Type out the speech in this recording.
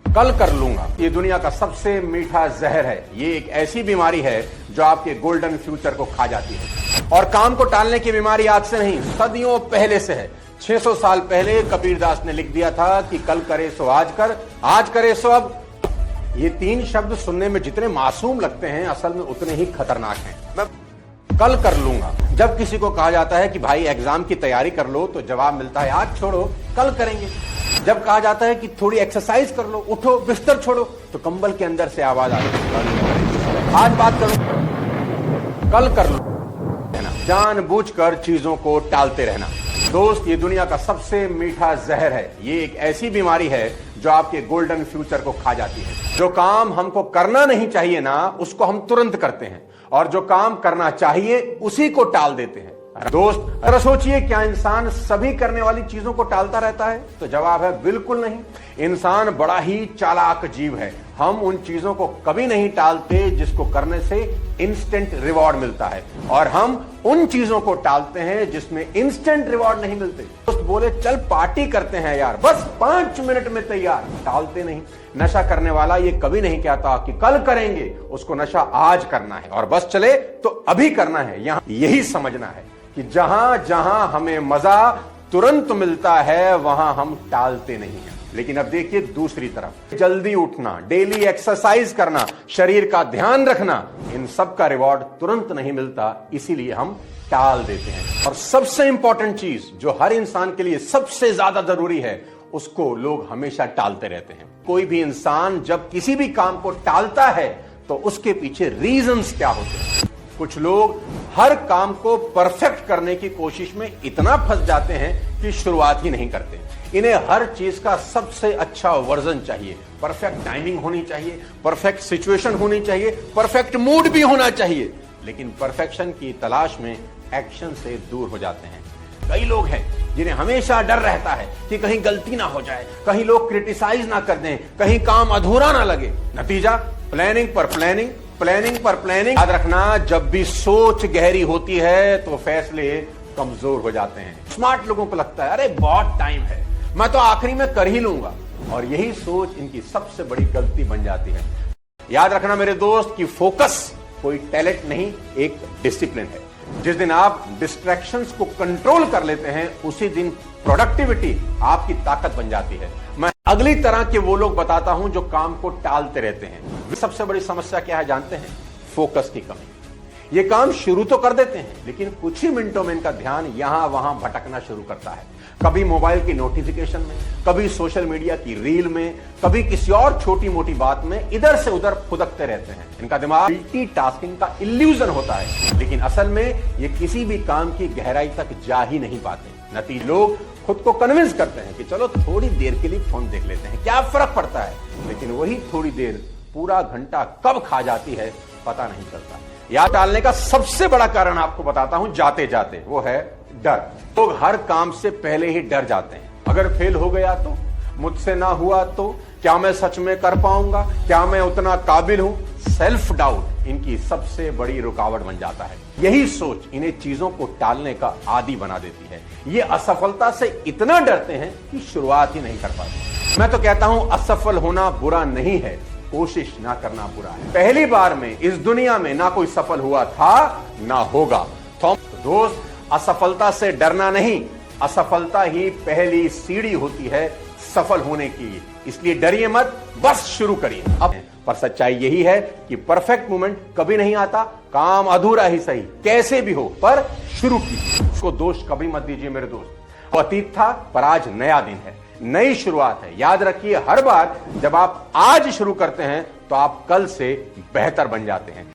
कल कर लूंगा ये दुनिया का सबसे मीठा जहर है। ये एक ऐसी बीमारी है जो आपके गोल्डन फ्यूचर को खा जाती है। और काम को टालने की बीमारी आज से नहीं, सदियों पहले से है। 600 साल पहले कबीरदास ने लिख दिया था कि कल करे सो आज कर, आज करे सो अब। ये तीन शब्द सुनने में जितने मासूम लगते हैं, असल में उतने ही खतरनाक हैं। मैं कल कर लूंगा। जब किसी को कहा जाता है कि भाई एग्जाम की तैयारी कर लो, तो जवाब मिलता है आज छोड़ो कल करेंगे। जब कहा जाता है कि थोड़ी एक्सरसाइज कर लो, उठो बिस्तर छोड़ो, तो कंबल के अंदर से आवाज आती है आज बात करो, कल कर लो। जानबूझकर चीजों को टालते रहना। दोस्त, ये दुनिया का सबसे मीठा जहर है। ये एक ऐसी बीमारी है जो आपके गोल्डन फ्यूचर को खा जाती है। जो काम हमको करना नहीं चाहिए ना, उसको हम तुरंत करते हैं, और जो काम करना चाहिए उसी को टाल देते हैं। दोस्त, अगर सोचिए क्या इंसान सभी करने वाली चीजों को टालता रहता है? तो जवाब है बिल्कुल नहीं। इंसान बड़ा ही चालाक जीव है। हम उन चीजों को कभी नहीं टालते जिसको करने से इंस्टेंट रिवॉर्ड मिलता है, और हम उन चीजों को टालते हैं जिसमें इंस्टेंट रिवॉर्ड नहीं मिलते। दोस्त बोले चल पार्टी करते हैं यार, बस 5 मिनट में तैयार, टालते नहीं। नशा करने वाला ये कभी नहीं कहता कि कल करेंगे, उसको नशा आज करना है, और बस चले तो अभी करना है। यहां यही समझना है कि जहां जहां हमें मजा तुरंत मिलता है, वहां हम टालते नहीं हैं। लेकिन अब देखिए दूसरी तरफ, जल्दी उठना, डेली एक्सरसाइज करना, शरीर का ध्यान रखना, इन सब का रिवॉर्ड तुरंत नहीं मिलता, इसीलिए हम टाल देते हैं। और सबसे इंपॉर्टेंट चीज जो हर इंसान के लिए सबसे ज्यादा जरूरी है, उसको लोग हमेशा टालते रहते हैं। कोई भी इंसान जब किसी भी काम को टालता है तो उसके पीछे रीजंस क्या होते हैं। कुछ लोग हर काम को परफेक्ट करने की कोशिश में इतना फंस जाते हैं कि शुरुआत ही नहीं करते। इन्हें हर चीज का सबसे अच्छा वर्जन चाहिए, परफेक्ट टाइमिंग होनी चाहिए, परफेक्ट सिचुएशन होनी चाहिए, परफेक्ट मूड भी होना चाहिए। लेकिन परफेक्शन की तलाश में एक्शन से दूर हो जाते हैं। कई लोग हैं जिन्हें हमेशा डर रहता है कि कहीं गलती ना हो जाए, कहीं लोग क्रिटिसाइज ना कर दें, कहीं काम अधूरा ना लगे। नतीजा प्लानिंग पर प्लानिंग, प्लानिंग पर प्लानिंग। याद रखना, जब भी सोच गहरी होती है तो फैसले कमजोर हो जाते हैं। स्मार्ट लोगों को लगता है अरे बहुत टाइम है, मैं तो आखिरी में कर ही लूंगा, और यही सोच इनकी सबसे बड़ी गलती बन जाती है। याद रखना मेरे दोस्त कि फोकस कोई टैलेंट नहीं, एक डिसिप्लिन है। जिस दिन आप डिस्ट्रैक्शंस को कंट्रोल कर लेते हैं, उसी दिन प्रोडक्टिविटी आपकी ताकत बन जाती है। मैं अगली तरह के वो लोग बताता हूं जो काम को टालते रहते हैं। सबसे बड़ी समस्या क्या है जानते हैं? फोकस की कमी। ये काम शुरू तो कर देते हैं, लेकिन कुछ ही मिनटों में इनका ध्यान यहां वहां भटकना शुरू करता है। कभी मोबाइल की नोटिफिकेशन में, कभी सोशल मीडिया की रील में, कभी किसी और छोटी मोटी बात में इधर से उधर फुदकते रहते हैं। इनका दिमाग मल्टीटास्किंग का इल्यूजन होता है, लेकिन असल में ये किसी भी काम की गहराई तक जा ही नहीं पाते। नतीजे लोग खुद को कन्विंस करते हैं कि चलो थोड़ी देर के लिए फोन देख लेते हैं, क्या फर्क पड़ता है। लेकिन वही थोड़ी देर पूरा घंटा कब खा जाती है पता नहीं चलता। याद टालने का सबसे बड़ा कारण आपको बताता हूं जाते जाते, वो है डर। लोग हर काम से पहले ही डर जाते हैं। अगर फेल हो गया तो, मुझसे ना हुआ तो, क्या मैं सच में कर पाऊंगा, क्या मैं उतना काबिल हूं। सेल्फ डाउट इनकी सबसे बड़ी रुकावट बन जाता है। यही सोच इन्हें चीजों को टालने का आदी बना देती है। ये असफलता से इतना डरते हैं कि शुरुआत ही नहीं कर पाते। मैं तो कहता हूं असफल होना बुरा नहीं है, कोशिश ना करना बुरा है। पहली बार में इस दुनिया में ना कोई सफल हुआ था ना होगा। तो दोस्त, असफलता से डरना नहीं, असफलता ही पहली सीढ़ी होती है सफल होने की। इसलिए डरिए मत, बस शुरू करिए। अब पर सच्चाई यही है कि परफेक्ट मोमेंट कभी नहीं आता। काम अधूरा ही सही, कैसे भी हो, पर शुरू कीजिए। उसको दोष कभी मत दीजिए मेरे दोस्त। वो अतीत था, पर आज नया दिन है, नई शुरुआत है। याद रखिए, हर बार जब आप आज शुरू करते हैं तो आप कल से बेहतर बन जाते हैं।